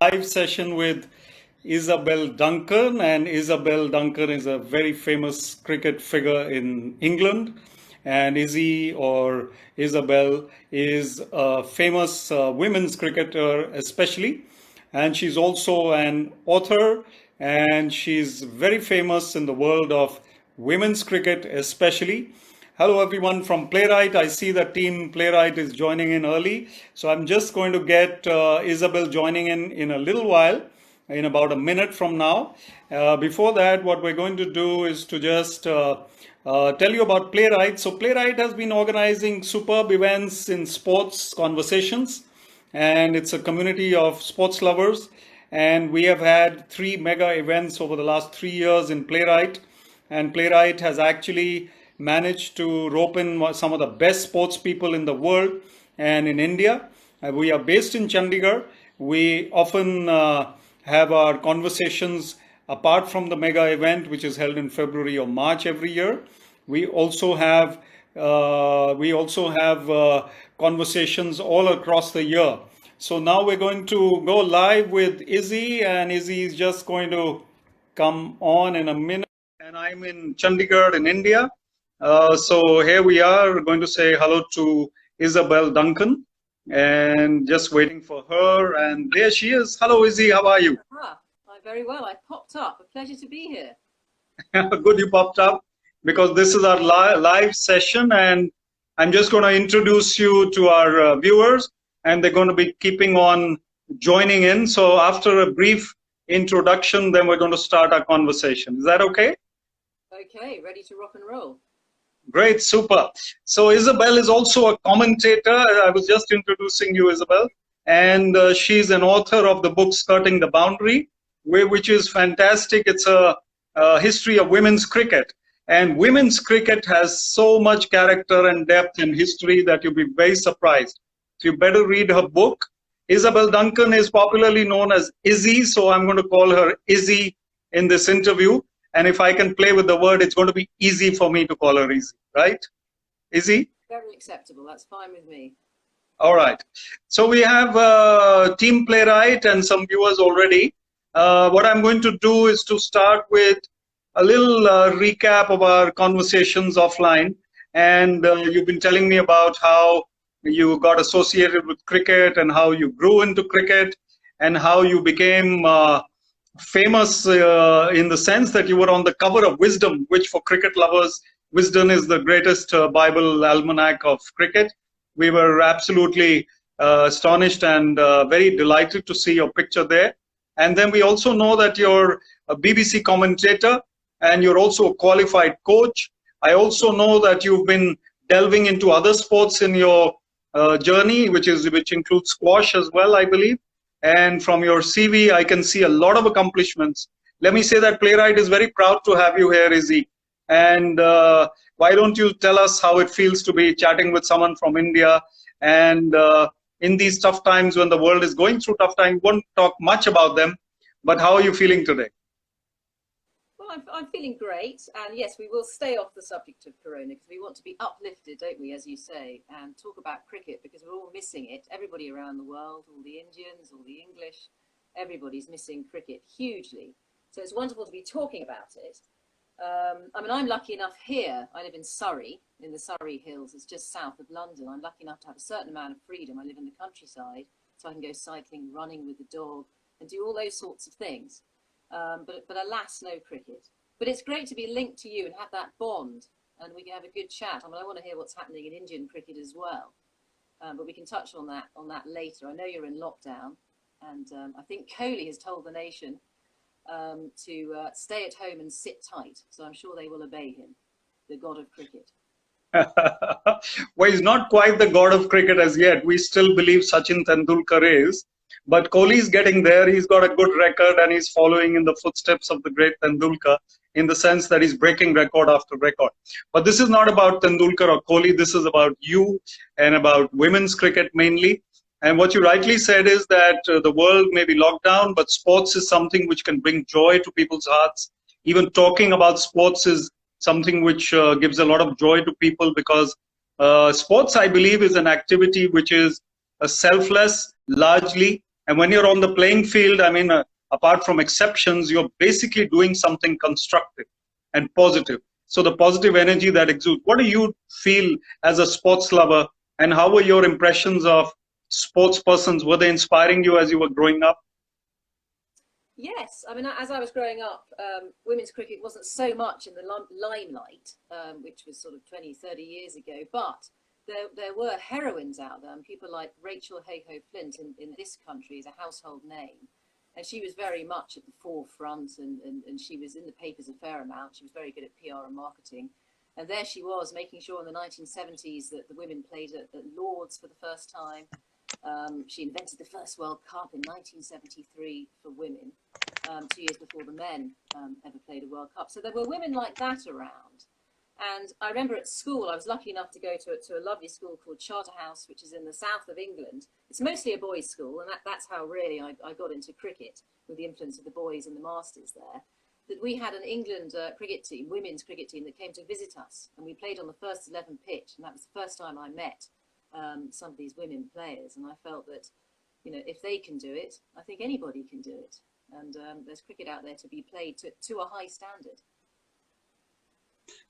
live session with Isabelle Duncan, and Isabelle Duncan is a very famous cricket figure in England. And Izzy or Isabelle is a famous women's cricketer, especially. And she's also an author, and she's very famous in the world of women's cricket, especially. Hello, everyone from PlayWrite. I see that team PlayWrite is joining in early. So I'm just going to get Isabelle joining in a little while, in about a minute from now. Before that, what we're going to do is to just tell you about PlayWrite. So PlayWrite has been organizing superb events in sports conversations, and it's a community of sports lovers. And we have had 3 mega events over the last 3 years in PlayWrite. And PlayWrite has actually managed to rope in some of the best sports people in the world and in India. We are based in Chandigarh. We often have our conversations apart from the mega event, which is held in February or March every year. We also have conversations all across the year. So now we're going to go live with Izzy, and Izzy is just going to come on in a minute. And I'm in Chandigarh in India. So here we are going to say hello to Isabelle Duncan, and just waiting for her. And there she is. Hello, Izzy. How are you? I'm very well. I popped up. A pleasure to be here. Good, you popped up, because this is our live session, and I'm just going to introduce you to our viewers, and they're going to be keeping on joining in. So after a brief introduction, then we're going to start our conversation. Is that okay? Okay, ready to rock and roll. Great, super. So Isabelle is also a commentator. I was just introducing you, Isabelle, and she's an author of the book Skirting the Boundary, which is fantastic. It's a history of women's cricket, and women's cricket has so much character and depth and history that you'll be very surprised. So you better read her book. Isabelle Duncan is popularly known as Izzy, so I'm going to call her Izzy in this interview. And if I can play with the word, it's going to be easy for me to call her Izzy, right? Izzy? Very acceptable. That's fine with me. All right. So we have Team PlayWrite and some viewers already. What I'm going to do is to start with a little recap of our conversations offline. And you've been telling me about how you got associated with cricket and how you grew into cricket and how you became famous in the sense that you were on the cover of Wisdom, which for cricket lovers, Wisdom is the greatest Bible almanac of cricket. We were absolutely astonished and very delighted to see your picture there. And then we also know that you're a BBC commentator and you're also a qualified coach. I also know that you've been delving into other sports in your journey, which includes squash as well, I believe. And from your CV, I can see a lot of accomplishments. Let me say that PlayWrite is very proud to have you here, Izzy. And why don't you tell us how it feels to be chatting with someone from India? And in these tough times, when the world is going through tough times, we won't talk much about them. But how are you feeling today? Well, I'm feeling great. And yes, we will stay off the subject of Corona because we want to be uplifted, don't we, as you say, and talk about cricket because we're all missing it. Everybody around the world, all the Indians, all the English, everybody's missing cricket hugely. So it's wonderful to be talking about it. I mean, I'm lucky enough here. I live in Surrey, in the Surrey Hills. It's just south of London. I'm lucky enough to have a certain amount of freedom. I live in the countryside, so I can go cycling, running with the dog, and do all those sorts of things. But alas, no cricket. But it's great to be linked to you and have that bond, and we can have a good chat. I mean, I want to hear what's happening in Indian cricket as well, but we can touch on that later. I know you're in lockdown, and I think Kohli has told the nation to stay at home and sit tight. So I'm sure they will obey him, the god of cricket. Well, he's not quite the god of cricket as yet. We still believe Sachin Tendulkar is. But Kohli's getting there. He's got a good record and he's following in the footsteps of the great Tendulkar in the sense that he's breaking record after record. But this is not about Tendulkar or Kohli. This is about you and about women's cricket mainly. And what you rightly said is that the world may be locked down, but sports is something which can bring joy to people's hearts. Even talking about sports is something which gives a lot of joy to people because sports, I believe, is an activity which is selfless largely. And when you're on the playing field, I mean, apart from exceptions, you're basically doing something constructive and positive. So the positive energy that exudes, what do you feel as a sports lover, and how were your impressions of sports persons? Were they inspiring you as you were growing up? Yes, I mean, as I was growing up, women's cricket wasn't so much in the limelight, which was sort of 20, 30 years ago, but there were heroines out there, and people like Rachel Hayhoe Flint in this country is a household name. And she was very much at the forefront, and she was in the papers a fair amount. She was very good at PR and marketing. And there she was, making sure in the 1970s that the women played at Lord's for the first time. She invented the first World Cup in 1973 for women, 2 years before the men ever played a World Cup. So there were women like that around. And I remember at school, I was lucky enough to go to a lovely school called Charterhouse, which is in the south of England. It's mostly a boys' school, and that's how really I got into cricket, with the influence of the boys and the masters there. That we had an England cricket team, women's cricket team, that came to visit us, and we played on the first 11 pitch, and that was the first time I met some of these women players, and I felt that, you know, if they can do it, I think anybody can do it. And there's cricket out there to be played to a high standard.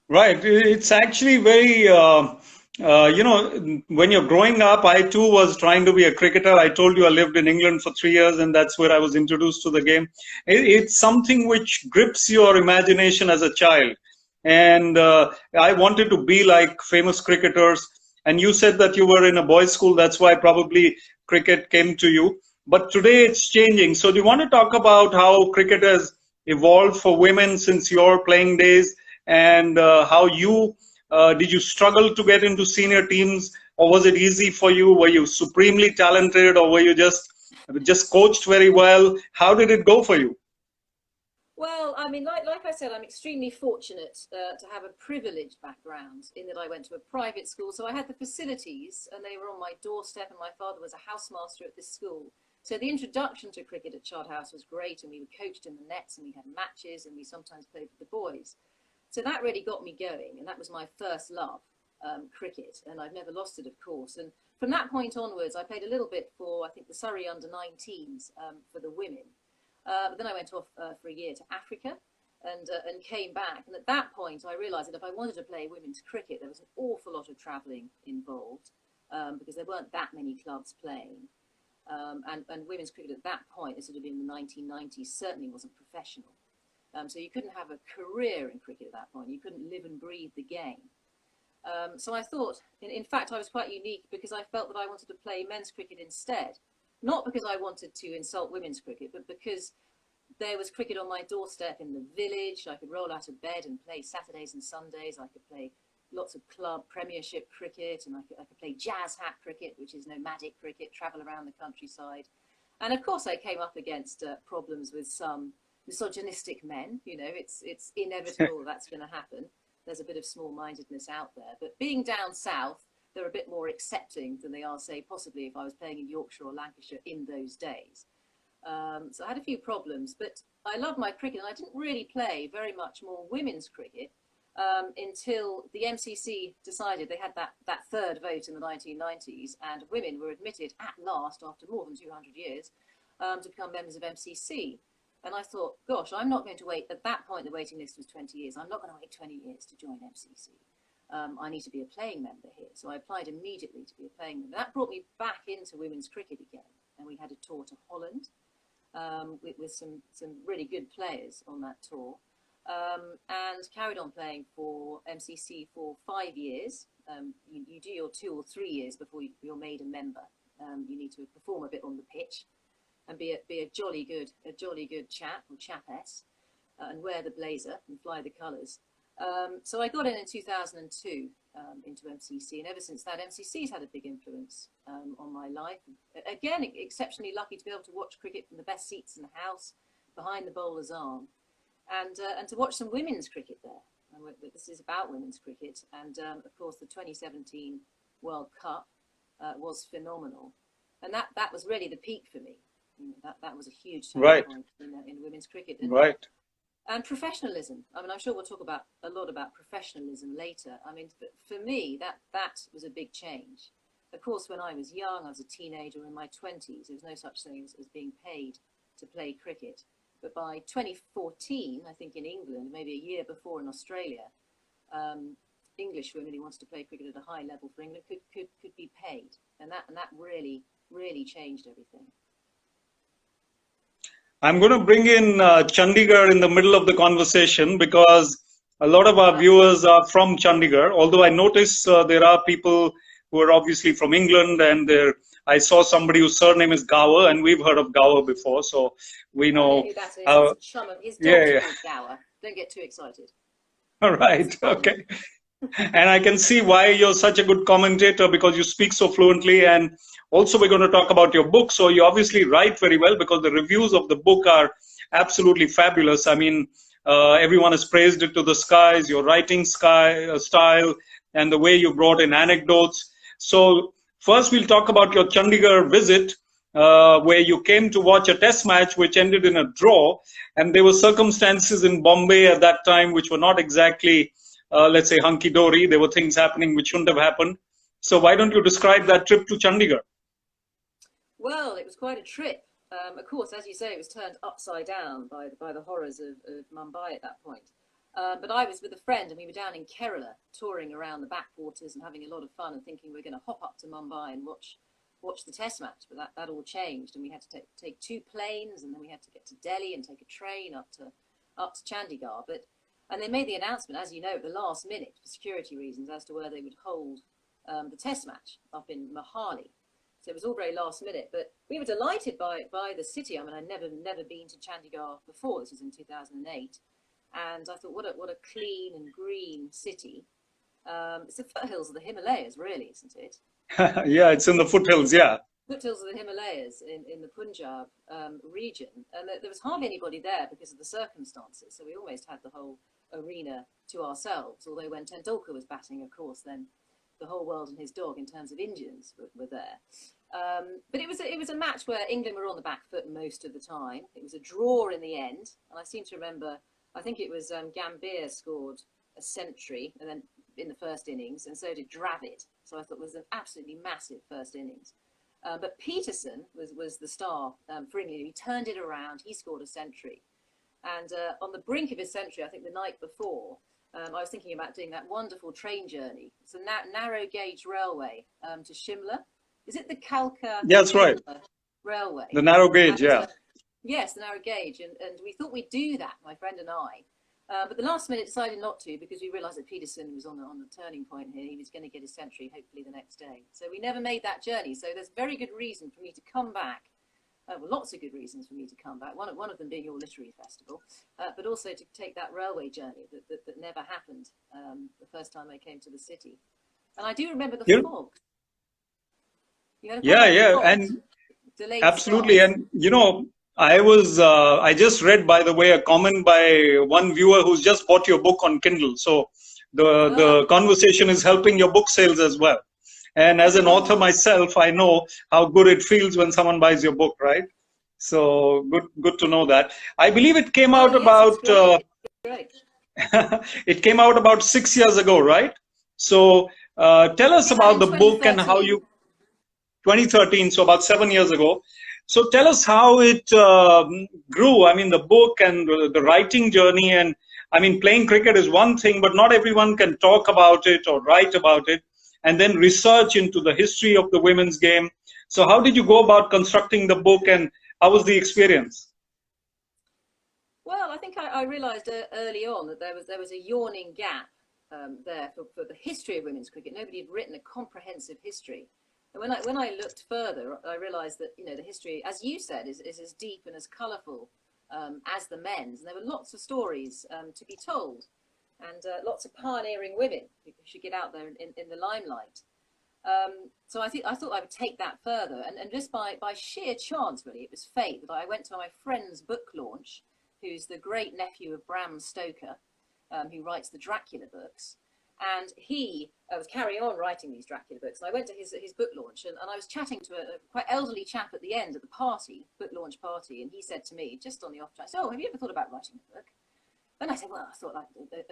Right. It's actually very, you know, when you're growing up, I too was trying to be a cricketer. I told you I lived in England for 3 years, and that's where I was introduced to the game. It's something which grips your imagination as a child. And I wanted to be like famous cricketers. And you said that you were in a boys' school. That's why probably cricket came to you. But today it's changing. So do you want to talk about how cricket has evolved for women since your playing days? And how you did you struggle to get into senior teams, or was it easy for you? Were you supremely talented, or were you just coached very well? How did it go for you? Well, I mean, like I said, I'm extremely fortunate to have a privileged background in that I went to a private school. So I had the facilities, and they were on my doorstep, and my father was a housemaster at this school. So the introduction to cricket at Charterhouse was great, and we were coached in the nets, and we had matches, and we sometimes played with the boys. So that really got me going, and that was my first love, cricket, and I've never lost it, of course. And from that point onwards, I played a little bit for, I think, the Surrey under-19s for the women. But then I went off for a year to Africa and came back. And at that point, I realised that if I wanted to play women's cricket, there was an awful lot of travelling involved because there weren't that many clubs playing. And women's cricket at that point, this would have been in the 1990s, certainly wasn't professional. So you couldn't have a career in cricket at that point. You couldn't live and breathe the game. So I thought, in fact, I was quite unique because I felt that I wanted to play men's cricket instead. Not because I wanted to insult women's cricket, but because there was cricket on my doorstep in the village. I could roll out of bed and play Saturdays and Sundays. I could play lots of club premiership cricket, and I could play jazz hat cricket, which is nomadic cricket, travel around the countryside. And of course, I came up against problems with some misogynistic men. You know, it's inevitable that's going to happen. There's a bit of small-mindedness out there. But being down south, they're a bit more accepting than they are, say, possibly if I was playing in Yorkshire or Lancashire in those days. So I had a few problems, but I love my cricket, and I didn't really play very much more women's cricket until the MCC decided they had that third vote in the 1990s, and women were admitted at last, after more than 200 years, to become members of MCC. And I thought, gosh, I'm not going to wait. At that point, the waiting list was 20 years. I'm not going to wait 20 years to join MCC. I need to be a playing member here. So I applied immediately to be a playing member. That brought me back into women's cricket again. And we had a tour to Holland with some really good players on that tour. And carried on playing for MCC for 5 years. You do your 2 or 3 years before you're made a member. You need to perform a bit on the pitch and be a jolly good chap or chapess, and wear the blazer and fly the colours. So I got in 2002 into MCC, and ever since that, MCC's had a big influence on my life. Again, exceptionally lucky to be able to watch cricket from the best seats in the house, behind the bowler's arm, and to watch some women's cricket there. And this is about women's cricket, and of course the 2017 World Cup was phenomenal, and that was really the peak for me. You know, that was a huge turning point in women's cricket. And professionalism. I mean, I'm sure we'll talk a lot about professionalism later. I mean, for me, that was a big change. Of course, when I was young, I was a teenager in my 20s, there was no such thing as being paid to play cricket. But by 2014, I think in England, maybe a year before in Australia, English women who wanted to play cricket at a high level for England could be paid. And that really, really changed everything. I'm going to bring in Chandigarh in the middle of the conversation because a lot of our viewers are from Chandigarh, although I notice there are people who are obviously from England, and I saw somebody whose surname is Gower, and we've heard of Gower before, so we know. Who that is. It's a chum of his dog's called Gower. Don't get too excited. All right, okay. And I can see why you're such a good commentator, because you speak so fluently, and also we're going to talk about your book. So you obviously write very well, because the reviews of the book are absolutely fabulous. I mean, everyone has praised it to the skies, your writing style, and the way you brought in anecdotes. So first we'll talk about your Chandigarh visit, where you came to watch a test match which ended in a draw, and there were circumstances in Bombay at that time which were not exactly let's say hunky-dory. There were things happening which shouldn't have happened. So why don't you describe that trip to Chandigarh? Well, it was quite a trip. Of course, as you say, it was turned upside down by the horrors of Mumbai at that point. But I was with a friend, and we were down in Kerala, touring around the backwaters and having a lot of fun, and thinking we're going to hop up to Mumbai and watch the test match. But that all changed, and we had to take 2 planes, and then we had to get to Delhi and take a train up to Chandigarh. And they made the announcement, as you know, at the last minute for security reasons as to where they would hold the test match up in Mohali. So it was all very last minute, but we were delighted by the city. I mean, I'd never been to Chandigarh before. This was in 2008. And I thought, what a clean and green city. It's the foothills of the Himalayas, really, isn't it? Yeah, it's in the foothills, yeah. Foothills of the Himalayas in the Punjab region. And there was hardly anybody there because of the circumstances. So we almost had the whole arena to ourselves. Although when Tendulkar was batting, of course, then the whole world and his dog in terms of Indians were there. But it was a match where England were on the back foot most of the time. It was a draw in the end. And I seem to remember, I think it was Gambhir scored a century and then in the first innings, and so did Dravid. So I thought it was an absolutely massive first innings. But Peterson was the star for England. He turned it around. He scored a century. And on the brink of his century, I think the night before, I was thinking about doing that wonderful train journey. It's a narrow gauge railway to Shimla. Is it the Kalka? Yeah, that's right. Railway. The narrow gauge, yeah. Yes, the narrow gauge. And we thought we'd do that, my friend and I. But the last minute decided not to, because we realised that Peterson was on the turning point here. He was going to get his century, hopefully, the next day. So we never made that journey. So there's very good reason for me to come back. Well, lots of good reasons for me to come back. One of them being your literary festival, but also to take that railway journey that never happened the first time I came to the city. And I do remember the fog. Yeah, and absolutely. And you know, I just read, by the way, a comment by one viewer who's just bought your book on Kindle. So the conversation is helping your book sales as well. And as an author myself, I know how good it feels when someone buys your book, right? So good to know that. I believe it came out about it came out about 6 years ago, right? So tell us about the book and how you 2013, so about 7 years ago. So tell us how it grew. I mean, the book and the writing journey. And I mean, playing cricket is one thing, but not everyone can talk about it or write about it, and then research into the history of the women's game. So how did you go about constructing the book, and how was the experience? Well, I think I realised early on that there was a yawning gap there for the history of women's cricket. Nobody had written a comprehensive history. And when I looked further, I realised that, you know, the history, as you said, is as deep and as colourful as the men's. And there were lots of stories to be told, and lots of pioneering women who should get out there in the limelight. So I thought I would take that further, and just by sheer chance, really, it was fate that I went to my friend's book launch, who's the great nephew of Bram Stoker, who writes the Dracula books. And he was carrying on writing these Dracula books. And I went to his book launch, and I was chatting to a quite elderly chap at the end at the party, book launch party, and he said to me, just on the off chance, "Oh, have you ever thought about writing a book?" And I said, "Well, I thought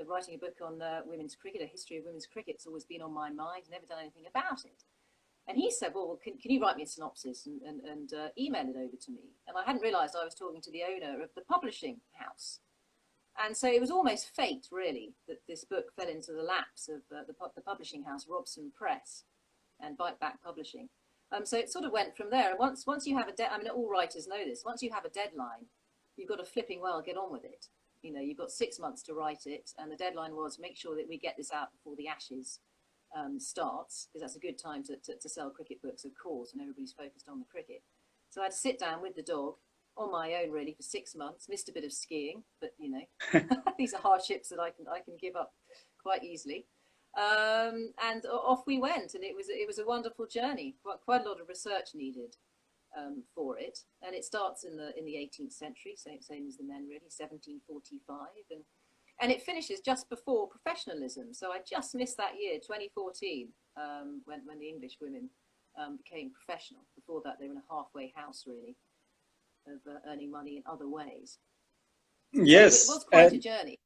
writing a book on women's cricket, a history of women's cricket's always been on my mind, never done anything about it." And he said, well, can you write me a synopsis and email it over to me? And I hadn't realised I was talking to the owner of the publishing house. And so it was almost fate, really, that this book fell into the laps of the publishing house, Robson Press and Bite Back Publishing. So it sort of went from there. And once you have I mean, all writers know this, once you have a deadline, you've got to flipping well get on with it. You know, you've got 6 months to write it, and the deadline was make sure that we get this out before the Ashes starts, because that's a good time to sell cricket books, of course, and everybody's focused on the cricket. So I had to sit down with the dog on my own, really, for 6 months. Missed a bit of skiing, but you know, these are hardships that I can give up quite easily. And off we went, and it was a wonderful journey. Quite a lot of research needed for it, and it starts in the 18th century, same as the men, really, 1745, and it finishes just before professionalism. So I just missed that year, 2014, when the English women became professional. Before that, they were in a halfway house, really, of earning money in other ways. Yes. So it was quite a journey.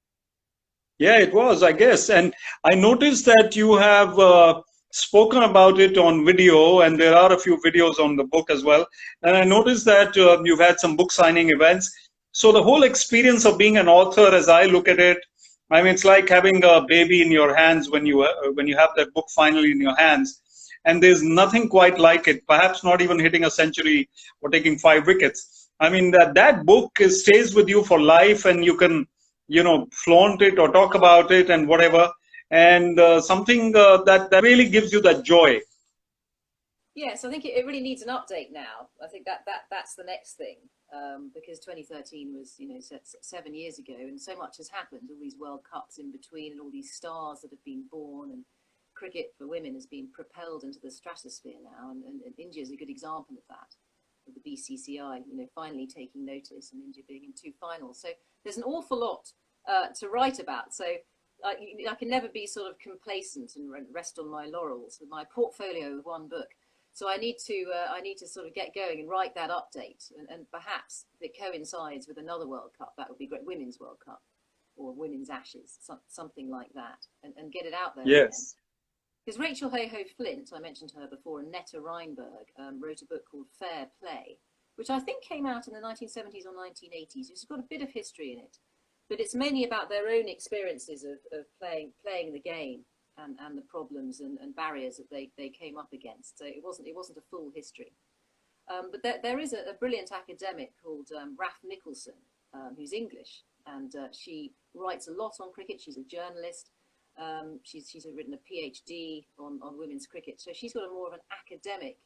Yeah, it was, I guess. And I noticed that you have spoken about it on video, and there are a few videos on the book as well. And I noticed that you've had some book signing events. So the whole experience of being an author, as I look at it, I mean, it's like having a baby in your hands when you have that book finally in your hands. And there's nothing quite like it, perhaps not even hitting a century or taking 5 wickets. I mean, that book stays with you for life, and you can, you know, flaunt it or talk about it and whatever. And something that really gives you that joy. Yes, I think it really needs an update now. I think that's the next thing, because 2013 was, you know, 7 years ago, and so much has happened. All these World Cups in between, and all these stars that have been born, and cricket for women has been propelled into the stratosphere now, and India is a good example of that, with the BCCI, you know, finally taking notice, and India being in 2 finals. So there's an awful lot to write about. So I can never be sort of complacent and rest on my laurels with my portfolio of 1 book. So I need to sort of get going and write that update, and perhaps if it coincides with another World Cup, that would be great, Women's World Cup or Women's Ashes, something like that, and get it out there. Yes. Because Rachel Hayhoe Flint, I mentioned her before, and Netta Reinberg wrote a book called Fair Play, which I think came out in the 1970s or 1980s. It's got a bit of history in it, but it's mainly about their own experiences of playing the game and the problems and barriers that they came up against. So it wasn't a full history. But there is a brilliant academic called Raf Nicholson, who's English, and she writes a lot on cricket. She's a journalist. She's written a PhD on women's cricket, so she's got a more of an academic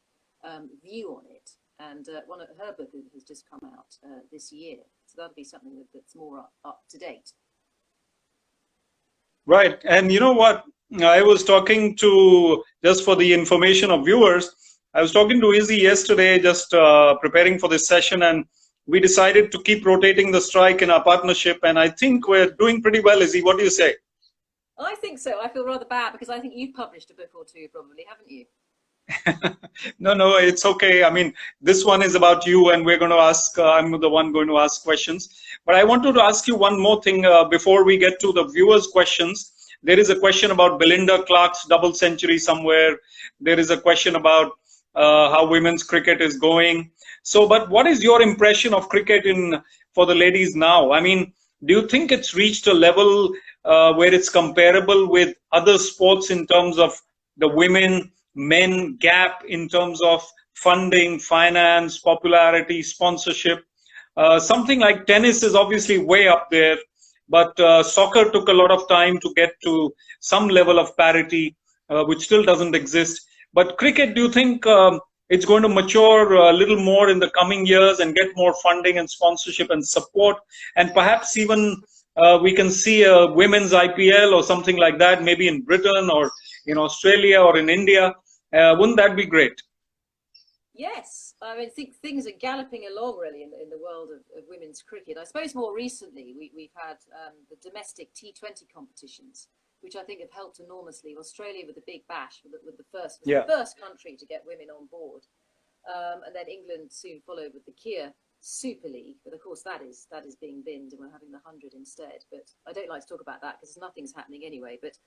view on it. And one of her book has just come out this year, so that'll be something that's more up to date. Right, and you know what? I was talking to, just for the information of viewers, I was talking to Izzy yesterday, just preparing for this session, and we decided to keep rotating the strike in our partnership, and I think we're doing pretty well, Izzy. What do you say? I think so. I feel rather bad because I think you've published a book or 2 probably, haven't you? No, it's okay. I mean, this one is about you, and we're going to ask, I'm the one going to ask questions. But I wanted to ask you one more thing before we get to the viewers' questions. There is a question about Belinda Clark's double century somewhere. There is a question about how women's cricket is going. So, but what is your impression of cricket for the ladies now? I mean, do you think it's reached a level where it's comparable with other sports in terms of the women-men gap in terms of funding, finance, popularity, sponsorship? Something like tennis is obviously way up there, but soccer took a lot of time to get to some level of parity, which still doesn't exist. But cricket, do you think it's going to mature a little more in the coming years and get more funding and sponsorship and support, and perhaps even we can see a women's IPL or something like that, maybe in Britain or in Australia or in India? Wouldn't that be great? Yes, I mean, I think things are galloping along really in the world of women's cricket. I suppose more recently we've had the domestic T20 competitions, which I think have helped enormously. Australia with the Big Bash, with the first country to get women on board, and then England soon followed with the Kia Super League. But of course that is being binned, and we're having the 100 instead. But I don't like to talk about that because nothing's happening anyway. But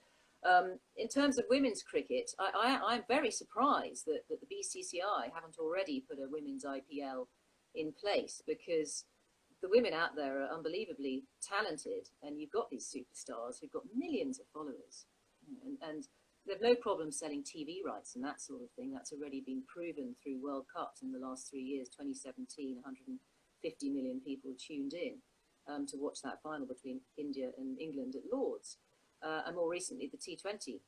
In terms of women's cricket, I'm very surprised that the BCCI haven't already put a women's IPL in place, because the women out there are unbelievably talented, and you've got these superstars who've got millions of followers, and they've no problem selling TV rights and that sort of thing. That's already been proven through World Cups in the last 3 years. 2017, 150 million people tuned in to watch that final between India and England at Lord's. And more recently, the T20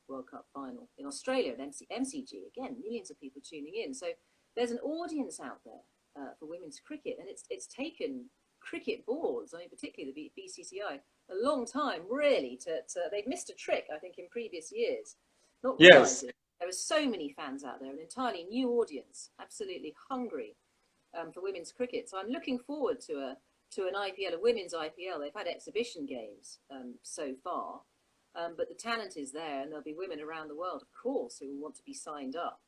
World Cup final in Australia at MCG. Again, millions of people tuning in. So there's an audience out there for women's cricket, and it's taken cricket boards, I mean, particularly the BCCI, a long time really they've missed a trick, I think, in previous years, not realizing there are so many fans out there, an entirely new audience, absolutely hungry for women's cricket. So I'm looking forward to an IPL, a women's IPL. They've had exhibition games so far, but the talent is there, and there'll be women around the world, of course, who will want to be signed up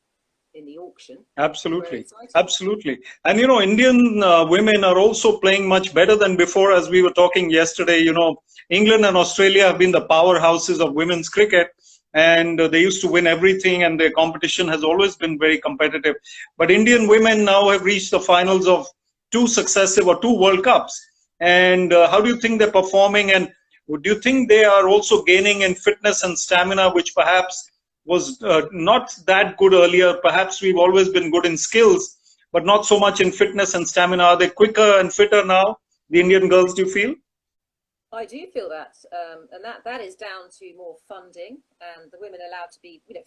in the auction. Absolutely, absolutely. And you know, Indian women are also playing much better than before. As we were talking yesterday, you know, England and Australia have been the powerhouses of women's cricket, and they used to win everything, and their competition has always been very competitive. But Indian women now have reached the finals of two World Cups. And how do you think they're performing? And do you think they are also gaining in fitness and stamina, which perhaps was not that good earlier? Perhaps we've always been good in skills, but not so much in fitness and stamina. Are they quicker and fitter now, the Indian girls, do you feel? I do feel that, and that is down to more funding, and the women allowed to be, you know,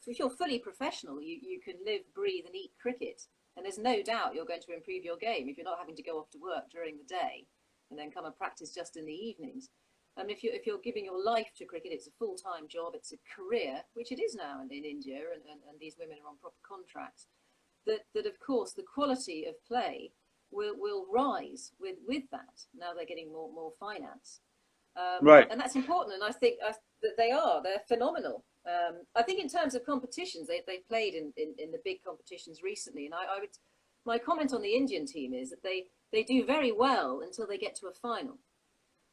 if you're fully professional, you can live, breathe and eat cricket. And there's no doubt you're going to improve your game if you're not having to go off to work during the day and then come and practice just in the evenings. And if you're giving your life to cricket, it's a full-time job, it's a career, which it is now in India, and these women are on proper contracts, that of course the quality of play will rise with that. Now they're getting more finance. Right. And that's important, and I think that they're phenomenal. I think in terms of competitions, they've played in the big competitions recently, and my comment on the Indian team is that they do very well until they get to a final.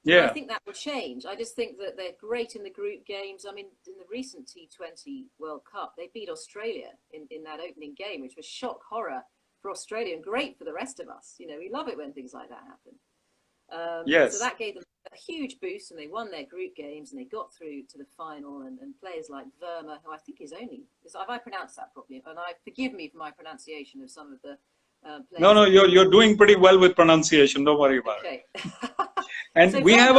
Yeah. And I think that will change. I just think that they're great in the group games. I mean, in the recent T20 World Cup, they beat Australia in that opening game, which was shock horror for Australia and great for the rest of us. You know, we love it when things like that happen. Yes. So that gave them a huge boost, and they won their group games, and they got through to the final, and players like Verma, who I think is have I pronounced that properly? And forgive me for my pronunciation of some of the players. No, you're doing pretty well with pronunciation, don't worry about it. And so we have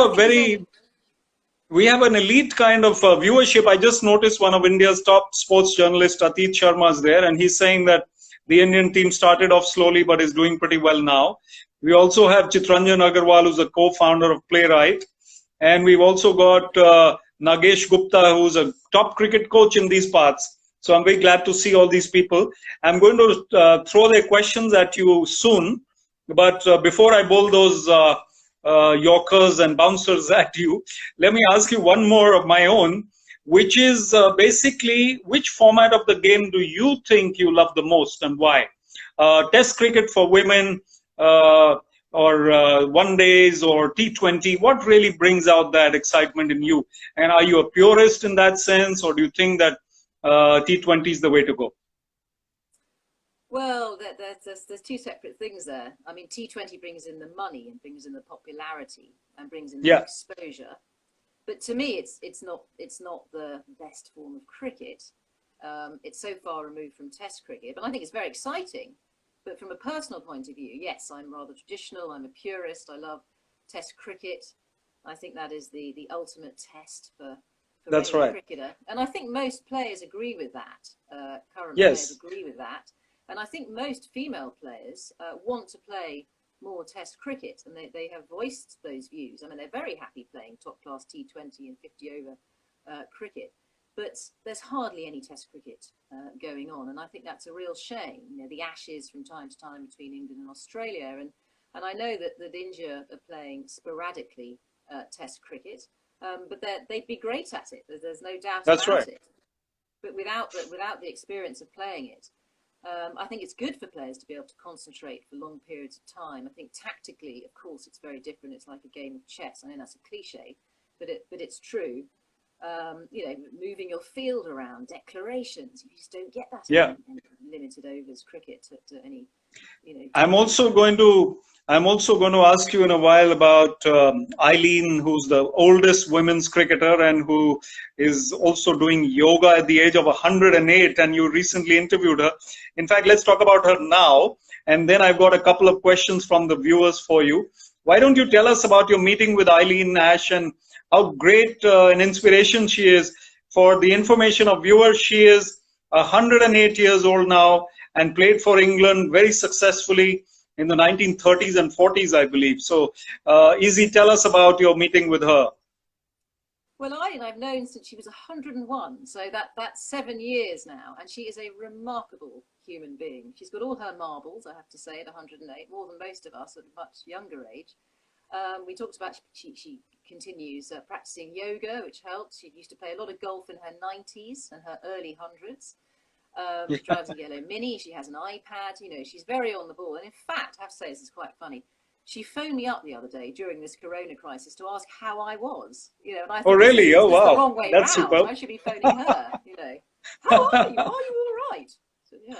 we have an elite kind of viewership. I just noticed one of India's top sports journalists, Atit Sharma, is there, and he's saying that the Indian team started off slowly but is doing pretty well now. We also have Chitranjan Agarwal, who's a co-founder of PlayWrite. And we've also got Nagesh Gupta, who's a top cricket coach in these parts. So I'm very glad to see all these people. I'm going to throw their questions at you soon. But before I bowl those Yorkers and bouncers at you, let me ask you one more of my own, which is basically, which format of the game do you think you love the most and why? Test cricket for women, or one days or T20, what really brings out that excitement in you? And are you a purist in that sense, or do you think that T20 is the way to go? Well, there's two separate things there. I mean, T20 brings in the money and brings in the popularity and brings in the exposure. But to me, it's not the best form of cricket. It's so far removed from Test cricket, but I think it's very exciting. But from a personal point of view, yes, I'm rather traditional. I'm a purist. I love Test cricket. I think that is the ultimate test for That's any right. cricketer. And I think most players agree with that. Current players agree with that. And I think most female players want to play more Test cricket, and they have voiced those views. I mean, they're very happy playing top-class T20 and 50-over cricket. But there's hardly any Test cricket going on, and I think that's a real shame. You know, the Ashes from time to time between England and Australia, and I know that India are playing sporadically Test cricket, but they'd be great at it. There's no doubt about it. But without the experience of playing it, I think it's good for players to be able to concentrate for long periods of time. I think tactically, of course, it's very different. It's like a game of chess. I know that's a cliche, but it's true. you know, moving your field around, declarations. You just don't get that Yeah. in limited overs cricket to any, you know. I'm also going to ask you in a while about Eileen, who's the oldest women's cricketer and who is also doing yoga at the age of 108, and you recently interviewed her. In fact, let's talk about her now, and then I've got a couple of questions from the viewers for you. Why don't you tell us about your meeting with Eileen Nash and how great an inspiration she is? For the information of viewers, she is 108 years old now and played for England very successfully in the 1930s and 40s, I believe. So, Izzy, tell us about your meeting with her. Well, Eileen, I've known since she was 101, so that's 7 years now, and she is a remarkable human being. She's got all her marbles, I have to say, at 108, more than most of us at a much younger age. We talked about she continues practicing yoga, which helps. She used to play a lot of golf in her 90s and her early hundreds. She drives a yellow Mini. She has an iPad. You know, she's very on the ball. And in fact, I have to say, this is quite funny. She phoned me up the other day during this corona crisis to ask how I was. You know, and I thought, oh, really? This oh, wow. the wrong way That's round. super. I should be phoning her. You know, how are you? Are you all right? So, yeah.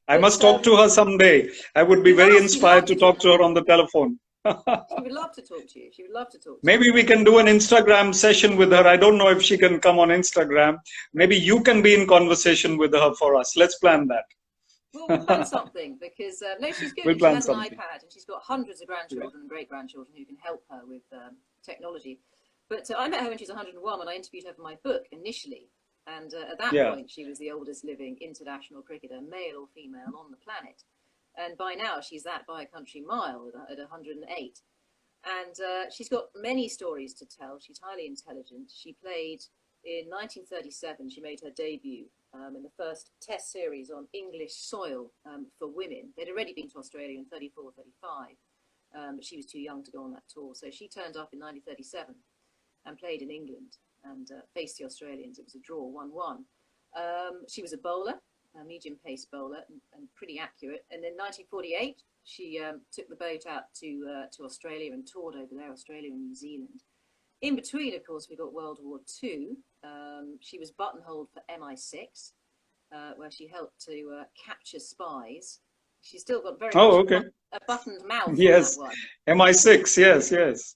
I must talk to her someday. I would be very inspired to talk to her on the telephone. She would love to talk to you. She would love to talk to you. Maybe we can do an Instagram session with her. I don't know if she can come on Instagram. Maybe you can be in conversation with her for us. Let's plan that. Well, we'll plan something because, no, she's good. We'll she plan has something. an iPad and she's got hundreds of grandchildren and great-grandchildren who can help her with technology. But I met her when she was 101 and I interviewed her for my book initially. And at that point, she was the oldest living international cricketer, male or female, on the planet. And by now, she's that by a country mile at 108. And she's got many stories to tell. She's highly intelligent. She played in 1937. She made her debut in the first Test series on English soil for women. They'd already been to Australia in 34, 35. But she was too young to go on that tour. So she turned up in 1937 and played in England and faced the Australians. It was a draw, 1-1. She was a bowler, a medium pace bowler, and pretty accurate. And in 1948, she took the boat out to Australia and toured over there, Australia and New Zealand. In between, of course, we got World War II. She was buttonholed for MI6, where she helped to capture spies. She's still got very much a buttoned mouth. Yes, on that MI6, yes, yes.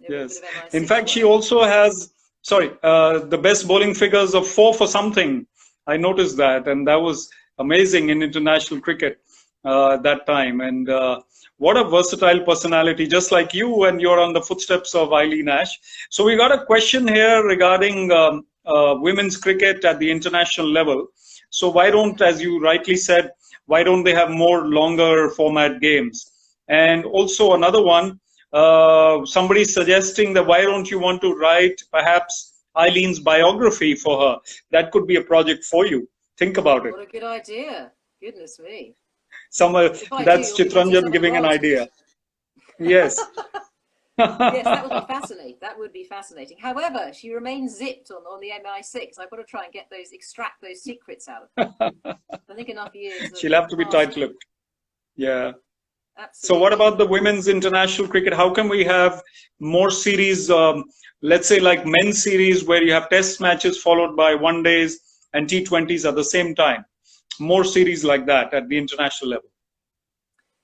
Yes. In fact, she also has, the best bowling figures of 4 for something. I noticed that, and that was amazing in international cricket that time. And what a versatile personality, just like you, and you're on the footsteps of Eileen Nash. So we got a question here regarding women's cricket at the international level. So why don't, as you rightly said, why don't they have more longer format games? And also another one, somebody's suggesting that why don't you want to write perhaps Eileen's biography for her? That could be a project for you. Think about it. What a good idea. Goodness me. That's Chitranjan giving an idea. Yes. Yes, that would be fascinating. That would be fascinating. However, she remains zipped on the MI6. I've got to try and extract those secrets out of her. I think enough years. She'll have to be tight-lipped. Yeah. Absolutely. So what about the women's international cricket? How can we have more series, let's say like men's series where you have test matches followed by one days and T20s at the same time? More series like that at the international level.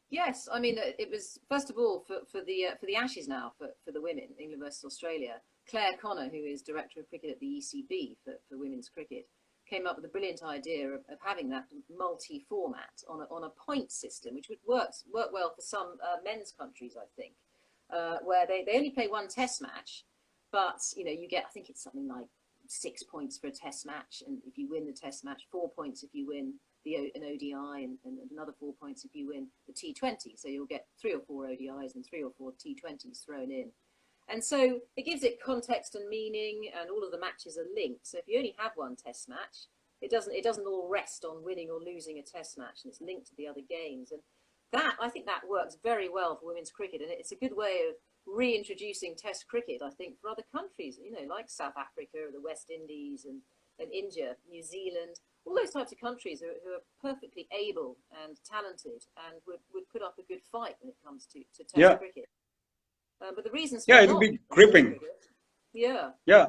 Yes, I mean, it was, first of all, for the Ashes now, for the women, England versus Australia, Claire Connor, who is Director of Cricket at the ECB for women's cricket, came up with a brilliant idea of having that multi-format on a point system, which would work well for some men's countries, I think, where they only play one test match, but, you know, you get, I think it's something like 6 points for a test match, and if you win the test match, 4 points if you win an ODI, and another 4 points if you win the T20. So you'll get 3 or 4 ODIs and 3 or 4 T20s thrown in. And so it gives it context and meaning, and all of the matches are linked. So if you only have one test match, it doesn't all rest on winning or losing a test match, and it's linked to the other games. And that, I think that works very well for women's cricket, and it's a good way of reintroducing test cricket, I think, for other countries, you know, like South Africa, or the West Indies, and India, New Zealand, all those types of countries who are perfectly able and talented and would put up a good fight when it comes to test cricket. But the reasons it'll be gripping. Yeah. Yeah.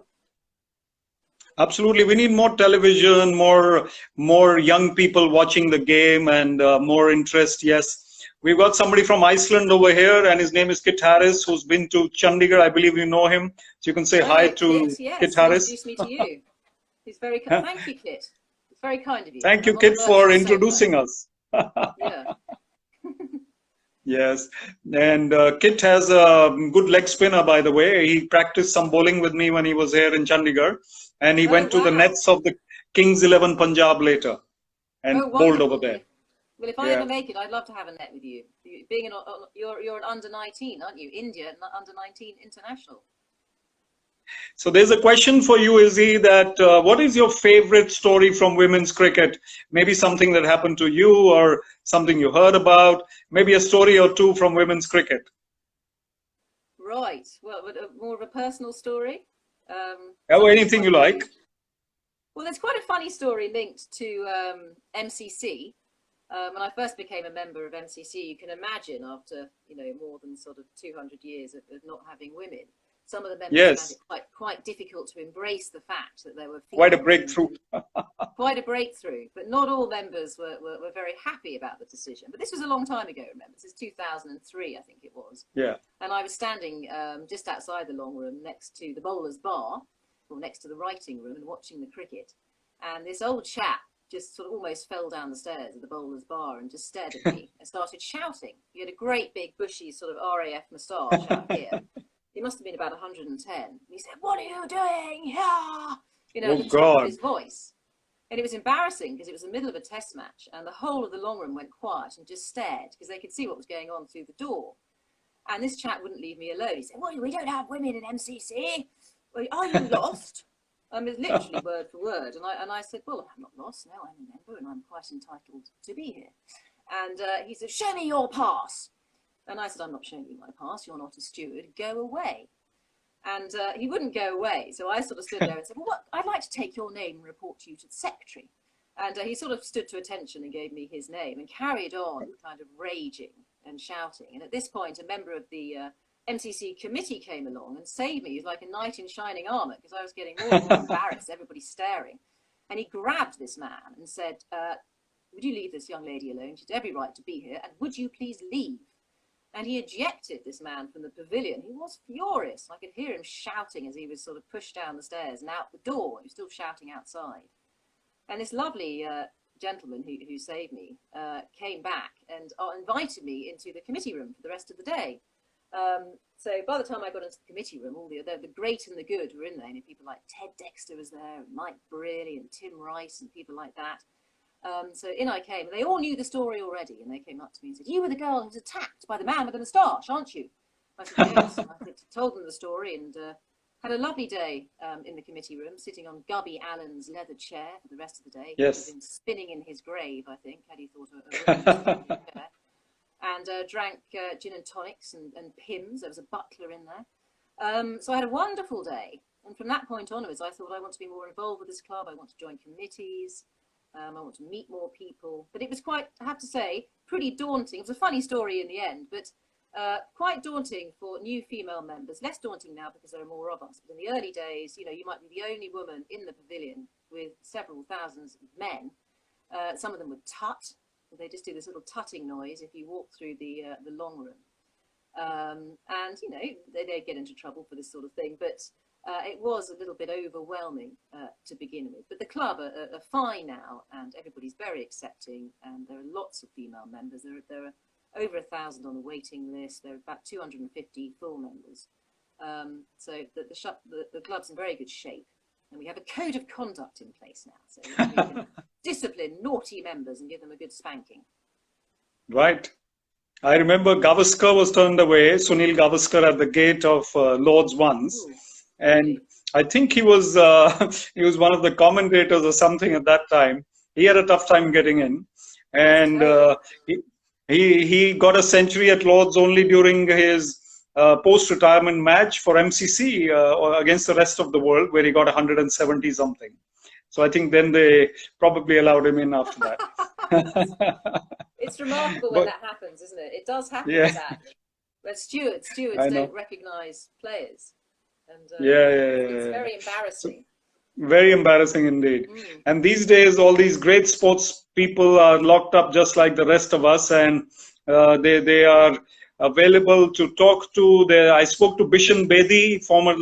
Absolutely. We need more television, more young people watching the game, and more interest. Yes. We've got somebody from Iceland over here, and his name is Kit Harris, who's been to Chandigarh. I believe you know him. So you can say Oh hi yeah, to Kit. Yes, Kit he Harris. introduced me to you. He's very. Thank you, Kit. It's very kind of you. Thank you, I'm on the Kit, for virtual sofa. introducing us. Yeah. Yes. And Kit has a good leg spinner, by the way. He practiced some bowling with me when he was here in Chandigarh. And he Oh went to the wow. nets of the Kings 11 Punjab later and Oh bowled over wonderful. there. Well, if I Yeah. ever make it, I'd love to have a net with you. Being you're an under 19, aren't you? India under 19 international. So there's a question for you, Izzy, that what is your favorite story from women's cricket? Maybe something that happened to you or something you heard about, maybe a story or two from women's cricket. Right. Well, more of a personal story. Or Something that anything might you like. be. Well, there's quite a funny story linked to MCC. When I first became a member of MCC, you can imagine after more than sort of 200 years of not having women, some of the members found Yes, it quite difficult to embrace the fact that there were quite a females breakthrough. quite a breakthrough. But not all members were very happy about the decision. But this was a long time ago. Remember, this is 2003, I think it was. Yeah. And I was standing just outside the long room next to the bowler's bar, or next to the writing room, and watching the cricket. And this old chap just sort of almost fell down the stairs of the bowler's bar and just stared at me and started shouting. He had a great big bushy sort of RAF moustache out here. He must have been about 110. And he said, "What are you doing here?" At Oh the top of God. his voice. And it was embarrassing because it was the middle of a test match and the whole of the long room went quiet and just stared because they could see what was going on through the door. And this chap wouldn't leave me alone. He said, "Well, we don't have women in MCC. Well, are you lost?" It's literally word for word. And I said, "Well, I'm not lost. No, I'm a member and I'm quite entitled to be here." And he said, "Show me your pass." And I said, "I'm not showing you my pass. You're not a steward. Go away." And he wouldn't go away. So I sort of stood there and said, "Well, I'd like to take your name and report to you to the secretary." And he sort of stood to attention and gave me his name and carried on kind of raging and shouting. And at this point, a member of the MCC committee came along and saved me. He was like a knight in shining armor because I was getting more and more embarrassed, everybody staring. And he grabbed this man and said, "Would you leave this young lady alone? She's every right to be here. And would you please leave?" And he ejected this man from the pavilion. He was furious. I could hear him shouting as he was sort of pushed down the stairs and out the door. He was still shouting outside. And this lovely gentleman who saved me came back and invited me into the committee room for the rest of the day. So by the time I got into the committee room, all the great and the good were in there. People like Ted Dexter was there, and Mike Brearley and Tim Rice and people like that. So in I came. They all knew the story already, and they came up to me and said, "You were the girl who was attacked by the man with the moustache, aren't you?" I said, "Yes." And I told them the story and had a lovely day in the committee room, sitting on Gubby Allen's leather chair for the rest of the day. Yes. He had been spinning in his grave, I think, had he thought a chair. And drank gin and tonics and Pimm's. There was a butler in there. So I had a wonderful day. And from that point onwards, I thought I want to be more involved with this club. I want to join committees. I want to meet more people. But it was quite, I have to say, pretty daunting. It was a funny story in the end, but quite daunting for new female members. Less daunting now because there are more of us. But in the early days, you might be the only woman in the pavilion with several thousands of men. Some of them would tut. They just do this little tutting noise if you walk through the long room. And, they get into trouble for this sort of thing. But it was a little bit overwhelming to begin with. But the club are fine now, and everybody's very accepting, and there are lots of female members. There are over 1,000 on the waiting list. There are about 250 full members. So the club's in very good shape. And we have a code of conduct in place now. So we can discipline naughty members and give them a good spanking. Right. I remember Gavaskar was turned away, Sunil Gavaskar, at the gate of Lord's once. Ooh, And really? I think he was one of the commentators or something at that time. He had a tough time getting in. And he got a century at Lord's only during his post-retirement match for MCC against the rest of the world, where he got 170 something. So I think then they probably allowed him in after that. It's remarkable when that happens, isn't it? It does happen, Yeah. sadly. But stewards I know. don't recognise players. And it's Yeah. very So, embarrassing. very embarrassing indeed. Mm. And these days, all these great sports people are locked up just like the rest of us, and they are available to talk to. I spoke to Bishan Bedi, former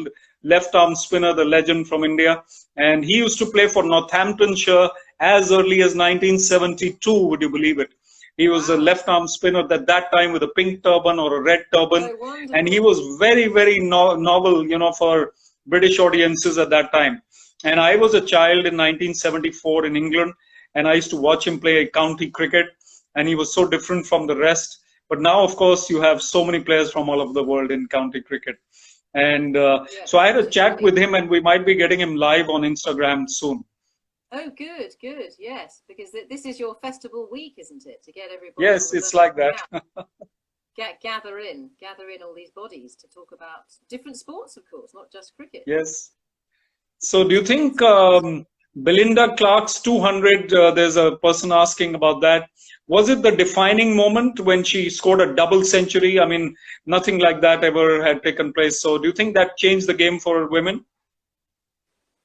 left arm spinner, the legend from India, and he used to play for Northamptonshire as early as 1972. Would you believe it? He was a Wow. left arm spinner at that time with a pink turban or a red turban, So wonderful. and he was very novel, for British audiences at that time. And I was a child in 1974 in England, and I used to watch him play county cricket, and he was so different from the rest. But now, of course, you have so many players from all over the world in county cricket. And so I had a chat with him, and we might be getting him live on Instagram soon. Oh, good. Yes, because this is your festival week, isn't it? To get everybody. Yes, it's like that. gather in all these bodies to talk about different sports, of course, not just cricket. Yes. So do you think Belinda Clark's 200, there's a person asking about that. Was it the defining moment when she scored a double century? I mean, nothing like that ever had taken place. So do you think that changed the game for women?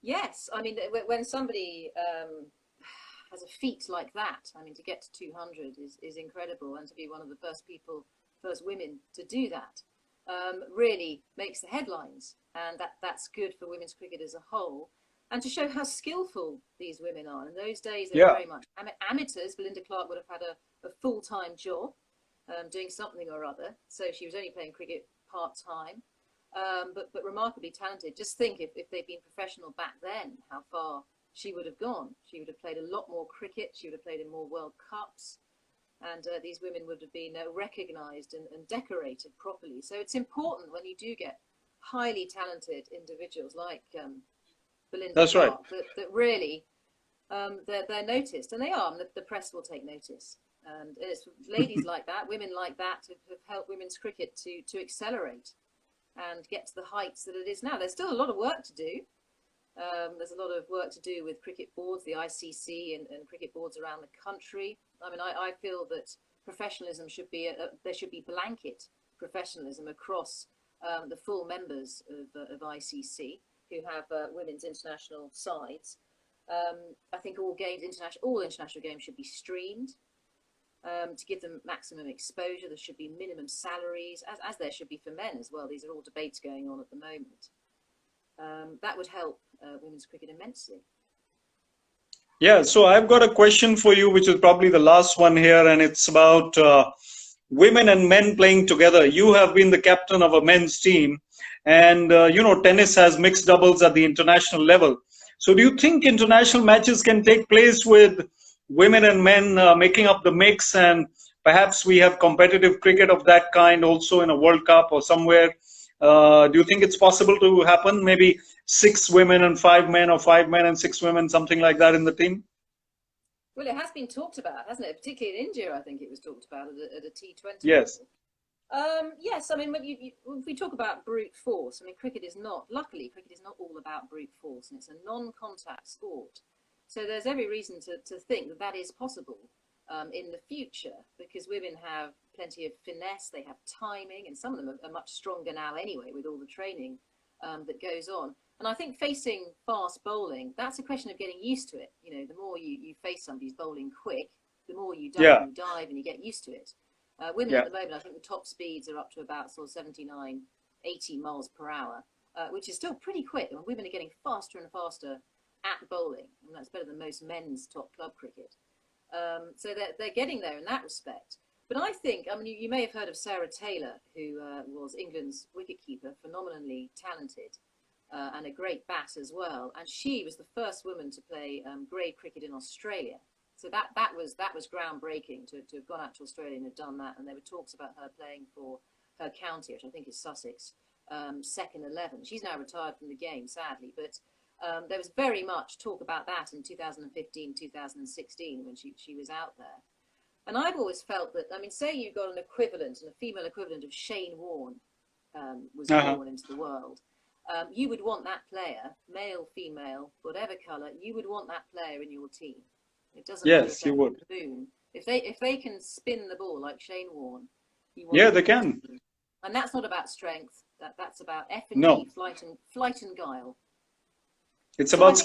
Yes. I mean, when somebody has a feat like that, I mean, to get to 200 is incredible. And to be one of the first women to do that really makes the headlines. And that's good for women's cricket as a whole. And to show how skillful these women are. In those days, they were very much amateurs. Belinda Clark would have had a full-time job doing something or other. So she was only playing cricket part-time, but remarkably talented. Just think if they'd been professional back then, how far she would have gone. She would have played a lot more cricket. She would have played in more World Cups. And these women would have been recognised and decorated properly. So it's important when you do get highly talented individuals like Belinda Clark, that really they're noticed, and they are, and the press will take notice. And it's ladies like that, women like that, have helped women's cricket to accelerate and get to the heights that it is now. There's still a lot of work to do. There's a lot of work to do with cricket boards, the ICC and cricket boards around the country. I mean, I feel that professionalism should be, there should be blanket professionalism across the full members of ICC who have women's international sides. I think all international games should be streamed to give them maximum exposure. There should be minimum salaries, as there should be for men as well. These are all debates going on at the moment. That would help women's cricket immensely. Yeah, so I've got a question for you, which is probably the last one here, and it's about women and men playing together. You have been the captain of a men's team, and tennis has mixed doubles at the international level. So do you think international matches can take place with women and men making up the mix, and perhaps we have competitive cricket of that kind also in a World Cup or somewhere? Do you think it's possible to happen? Maybe 6 women and 5 men, or 5 men and 6 women, something like that in the team? Well, it has been talked about, hasn't it? Particularly in India, I think it was talked about at a T20. Yes. Yes, I mean, if we talk about brute force, I mean, luckily, cricket is not all about brute force, and it's a non-contact sport. So there's every reason to think that is possible in the future, because women have plenty of finesse, they have timing, and some of them are much stronger now anyway with all the training that goes on. And I think facing fast bowling, that's a question of getting used to it. You know, the more you face somebody who's bowling quick, the more you dive and you get used to it. Women at the moment, I think the top speeds are up to about sort of 79, 80 miles per hour, which is still pretty quick. And women are getting faster and faster at bowling, and that's better than most men's top club cricket. So they're getting there in that respect. But I think, I mean, you may have heard of Sarah Taylor, who was England's wicketkeeper, phenomenally talented, and a great bat as well. And she was the first woman to play grade cricket in Australia. So that was groundbreaking to have gone out to Australia and have done that. And there were talks about her playing for her county, which I think is Sussex, second 11. She's now retired from the game, sadly, but there was very much talk about that in 2015, 2016 when she was out there. And I've always felt that, I mean, say you got an equivalent, and a female equivalent of Shane Warne was born into the world. You would want that player, male, female, whatever colour, you would want that player in your team. It doesn't matter if you would. Boom. If they can spin the ball like Shane Warne, they can. and that's not about strength. That's about F and No, G, flight and guile. it's So I about think